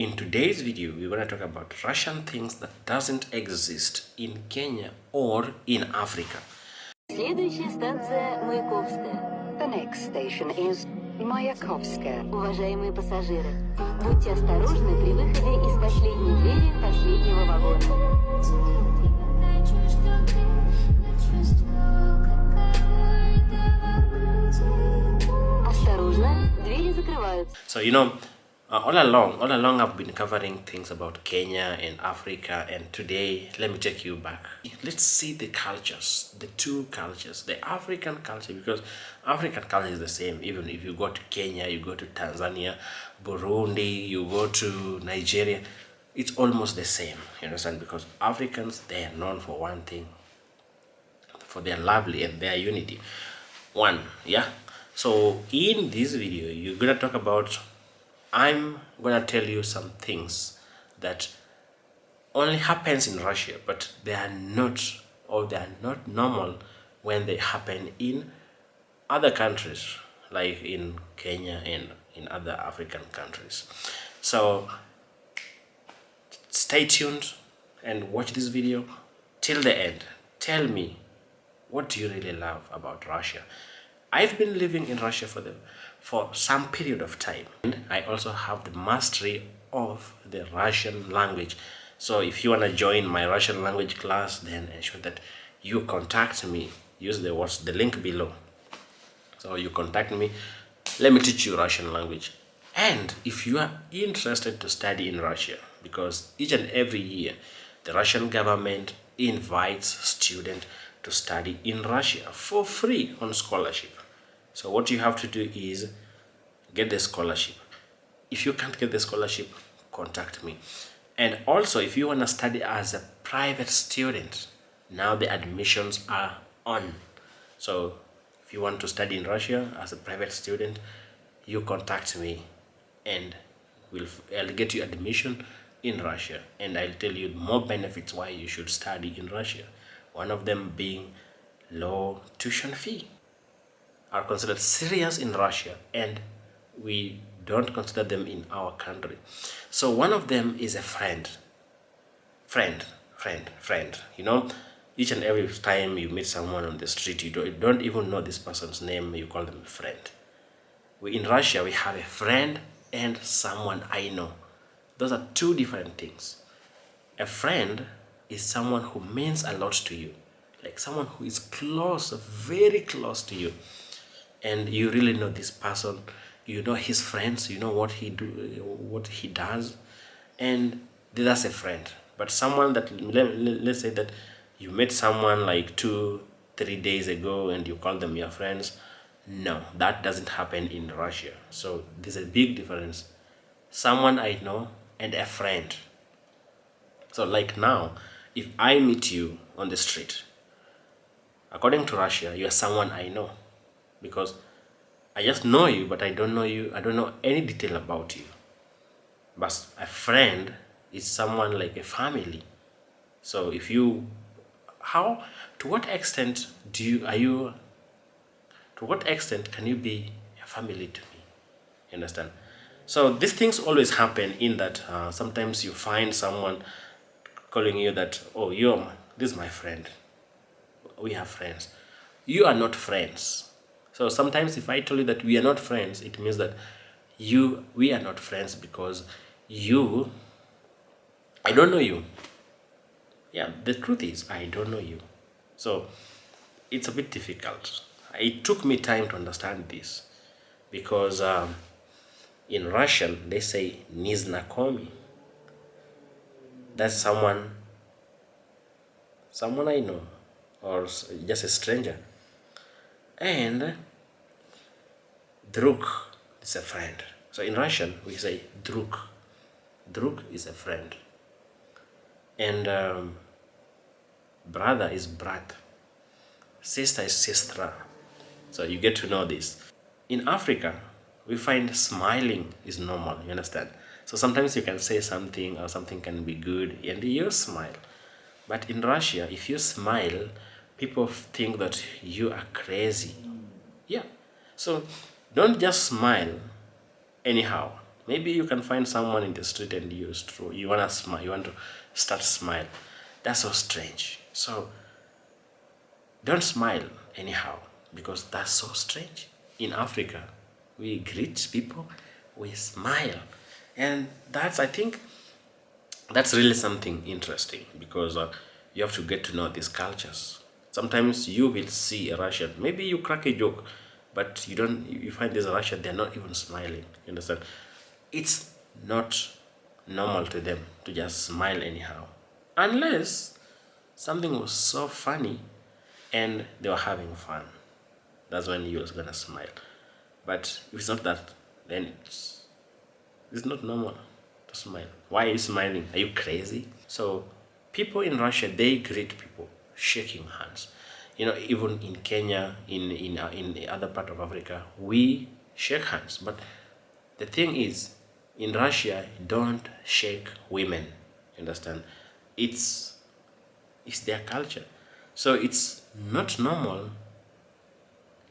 In today's video, we're going to talk about Russian things that doesn't exist in Kenya or in Africa. Следующая станция Маяковская. The next station is Mayakovskaya. Уважаемые пассажиры, будьте осторожны при выходе из последней двери последнего вагона. Осторожно, двери закрываются. So all along I've been covering things about Kenya and Africa, and today let me take you back. Let's see the cultures, the two cultures, the African culture, because African culture is the same. Even if you go to Kenya, you go to Tanzania, Burundi, you go to Nigeria, it's almost the same, you understand? Because Africans, they are known for one thing, for their lovely and their unity. So in this video, you're gonna talk about, I'm gonna tell you some things that only happens in Russia, but they are not normal when they happen in other countries, like in Kenya and in other African countries. So stay tuned and watch this video till the end. Tell me, what do you really love about Russia? I've been living in Russia for some period of time, and I also have the mastery of the Russian language. So if you want to join my Russian language class, then ensure that you contact me. Use the link below. So you contact me, let me teach you Russian language. And if you are interested to study in Russia, because each and every year the Russian government invites students to study in Russia for free on scholarship. So what you have to do is get the scholarship. If you can't get the scholarship, contact me. And also, if you want to study as a private student, now the admissions are on. So if you want to study in Russia as a private student, you contact me and I'll get you admission in Russia, and I'll tell you more benefits why you should study in Russia. One of them being low tuition fee are considered serious in Russia, and we don't consider them in our country. So one of them is a friend. Each and every time you meet someone on the street, you don't even know this person's name, you call them a friend. In Russia, we have a friend and someone I know. Those are two different things. A friend is someone who means a lot to you, like someone who is close, very close to you, and you really know this person, you know his friends, you know what he does, and that's a friend. But someone that, let's say that you met someone like 2-3 days ago and you call them your friends, no, that doesn't happen in Russia. So there's a big difference. Someone I know and a friend. So like now, if I meet you on the street, according to Russia, you are someone I know, because I just know you, but I don't know you. I don't know any detail about you. But a friend is someone like a family. So to what extent to what extent can you be a family to me? You understand? So these things always happen in that sometimes you find someone calling you that, oh, this is my friend. We are friends. You are not friends. So sometimes if I told you that we are not friends, it means that we are not friends because I don't know you. Yeah, the truth is I don't know you. So it's a bit difficult. It took me time to understand this, because in Russian they say "niznakomi." That's someone I know, or just a stranger. And druk is a friend. So in Russian we say druk. Druk is a friend. And brother is brat. Sister is sestra. So you get to know this. In Africa, we find smiling is normal, you understand? So sometimes you can say something or something can be good and you smile. But in Russia, if you smile, people think that you are crazy. Yeah. So don't just smile anyhow. Maybe you can find someone in the street and you want to smile, you want to start smile. That's so strange. So don't smile anyhow, because that's so strange. In Africa, we greet people, we smile, and I think that's really something interesting, because you have to get to know these cultures. Sometimes you will see a Russian, maybe you crack a joke, but you find this Russian, they're not even smiling. You understand? It's not normal to them to just smile anyhow, unless something was so funny and they were having fun. That's when you're gonna smile. But if it's not that, then it's not normal to smile. Why are you smiling? Are you crazy? So people in Russia, they greet people shaking hands. Even in Kenya, in the other part of Africa, we shake hands. But the thing is, in Russia, don't shake women. You understand? It's their culture. So it's not normal.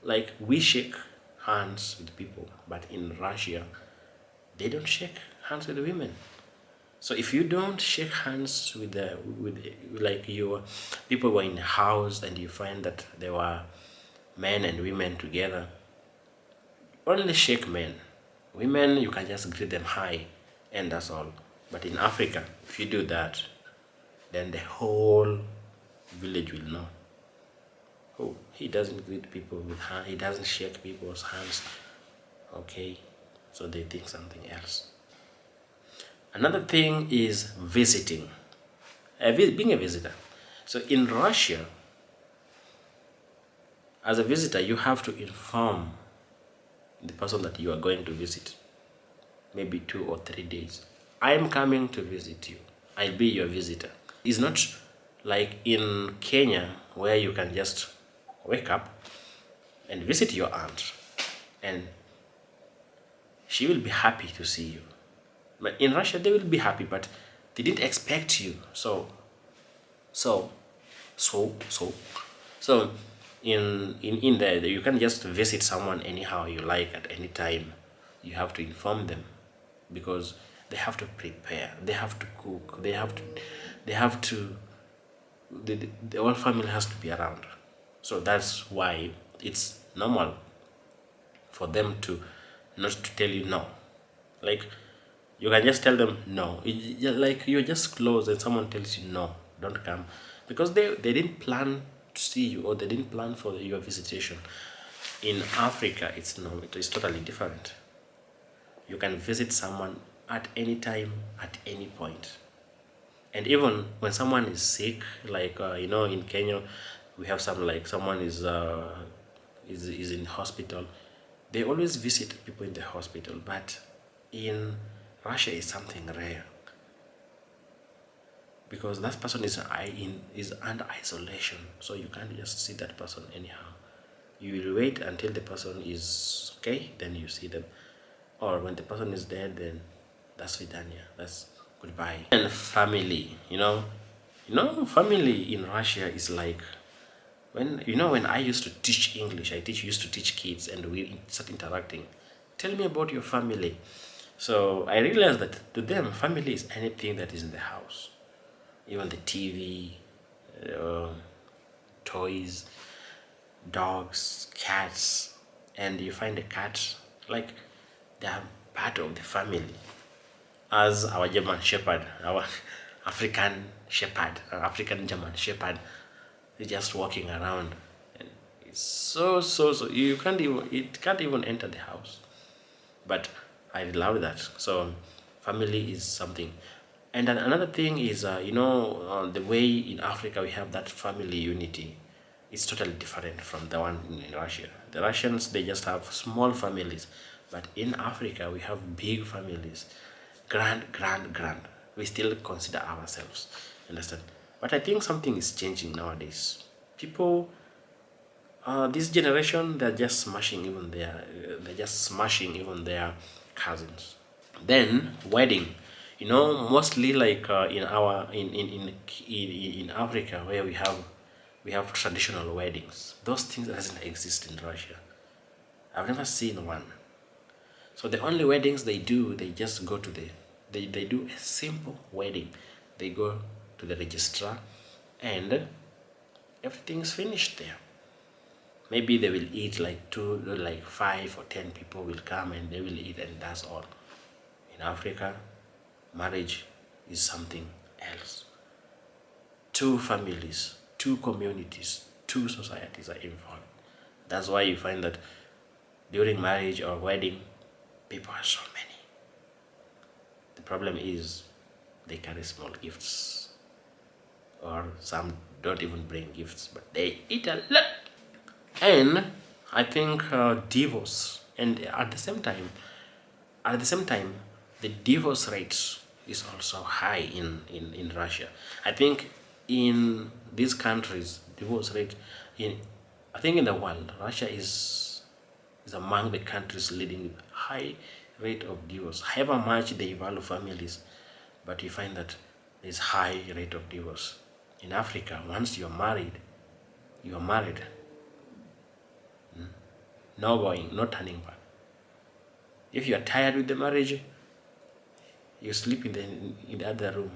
Like, we shake hands with people, but in Russia, they don't shake hands with women. So if you don't shake hands with like your people were in the house and you find that there were men and women together, only shake men. Women, you can just greet them hi, and that's all. But in Africa, if you do that, then the whole village will know. Oh, he doesn't greet people with hand, he doesn't shake people's hands. Okay, so they think something else. Another thing is visiting, being a visitor. So in Russia, as a visitor, you have to inform the person that you are going to visit, maybe 2 or 3 days. I am coming to visit you. I'll be your visitor. It's not like in Kenya, where you can just wake up and visit your aunt and she will be happy to see you. But in Russia, they will be happy, but they didn't expect you. So in there, you can just visit someone anyhow you like at any time. You have to inform them, because they have to prepare, they have to cook, the whole family has to be around. So that's why it's normal for them to not to tell you no. Like, you can just tell them no. Like, you're just close and someone tells you no, don't come, because they didn't plan to see you, or they didn't plan for your visitation. In Africa, it's totally different. You can visit someone at any time, at any point. And even when someone is sick, like in Kenya, we have someone is in hospital. They always visit people in the hospital, but in Russia is something rare, because that person is under isolation, so you can't just see that person anyhow. You will wait until the person is okay, then you see them, or when the person is dead, then that's Vidania, that's goodbye. And family, family in Russia is like, when I used to teach English, used to teach kids, and we start interacting. Tell me about your family. So I realized that to them, family is anything that is in the house, even the TV, toys, dogs, cats, and you find a cat, like, they are part of the family. As our German Shepherd, our African Shepherd, African German Shepherd, is just walking around, and it's so it can't even enter the house. But I love that. So family is something. And then another thing is, the way in Africa we have that family unity. It's totally different from the one in Russia. The Russians, they just have small families, but in Africa we have big families, grand. We still consider ourselves, understand? But I think something is changing nowadays. People, this generation, they're just smashing even their cousins. Then wedding, mostly like in Africa, where we have traditional weddings. Those things doesn't exist in Russia. I've never seen one. So the only weddings they do, they just go to they do a simple wedding. They go to the registrar and everything is finished there. Maybe they will eat like 5 or 10 people will come and they will eat, and that's all. In Africa, marriage is something else. 2 families, 2 communities, 2 societies are involved. That's why you find that during marriage or wedding, people are so many. The problem is they carry small gifts, or some don't even bring gifts, but they eat a lot. And I think divorce, and at the same time, the divorce rate is also high in Russia. I think in these countries, divorce rate I think in the world, Russia is among the countries leading with high rate of divorce. However much they value families, but you find that there's high rate of divorce. In Africa, once you're married, you are married. No going, no turning back. If you are tired with the marriage, you sleep in the other room.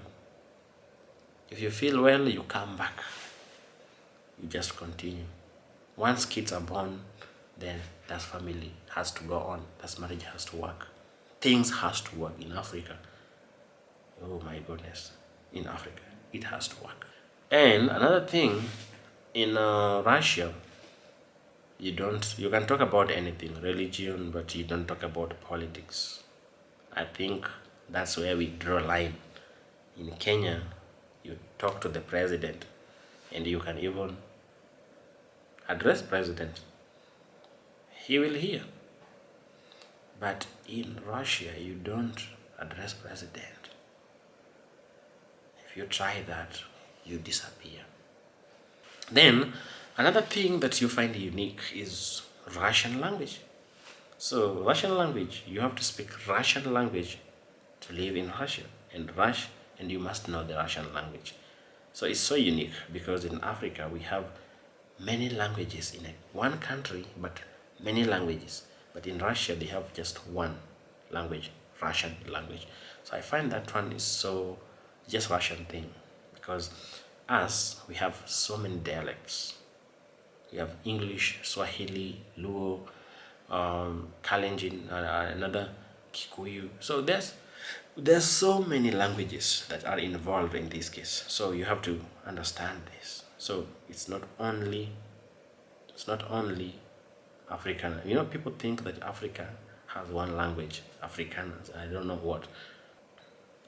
If you feel well, you come back. You just continue. Once kids are born, then that family has to go on. That marriage has to work. Things has to work in Africa. Oh my goodness, in Africa, it has to work. And another thing, in Russia, you can talk about anything, religion, but you don't talk about politics. I think that's where we draw a line. In Kenya, you talk to the president, and you can even address president. He will hear. But in Russia, you don't address president. If you try that, you disappear. Then another thing that you find unique is Russian language. So Russian language, you have to speak Russian language to live in Russia, and you must know the Russian language. So it's so unique because in Africa we have many languages in one country, but many languages. But in Russia they have just one language, Russian language. So I find that one is so just Russian thing, because us, we have so many dialects. We have English, Swahili, Luo, Kalenjin, another Kikuyu. So there's so many languages that are involved in this case. So you have to understand this. So it's not only African. People think that Africa has one language, Afrikaners, I don't know what.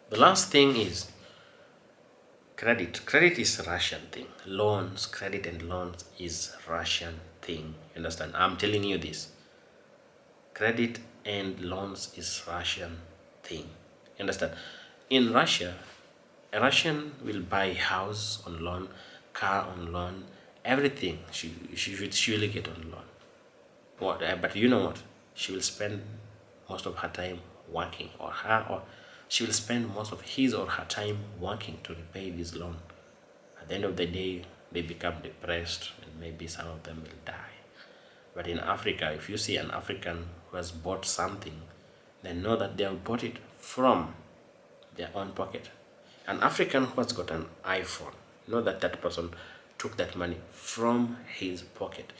The last thing is credit. Credit is a Russian thing. Loans, credit and loans is Russian thing. You understand? I'm telling you this. Credit and loans is Russian thing. You understand? In Russia, a Russian will buy house on loan, car on loan, everything she will get on loan. But you know what? She will spend most of her time working, or she will spend most of his or her time working to repay this loan. At the end of the day, they become depressed, and maybe some of them will die. But in Africa, if you see an African who has bought something, they know that they have bought it from their own pocket. An African who has got an iPhone, know that that person took that money from his pocket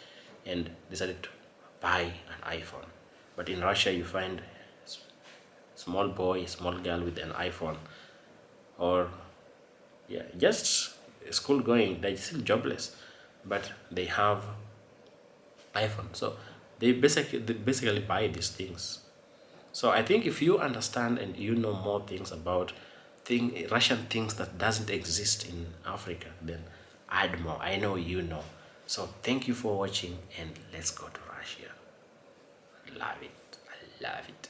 and decided to buy an iPhone. But in Russia, you find small boy, small girl with an iPhone, or just school going, they're still jobless, but they have iPhone. So they basically buy these things. So I think if you understand and you know more things about Russian things that doesn't exist in Africa, then add more. I know you know. So thank you for watching, and let's go to Russia. Love it. I love it.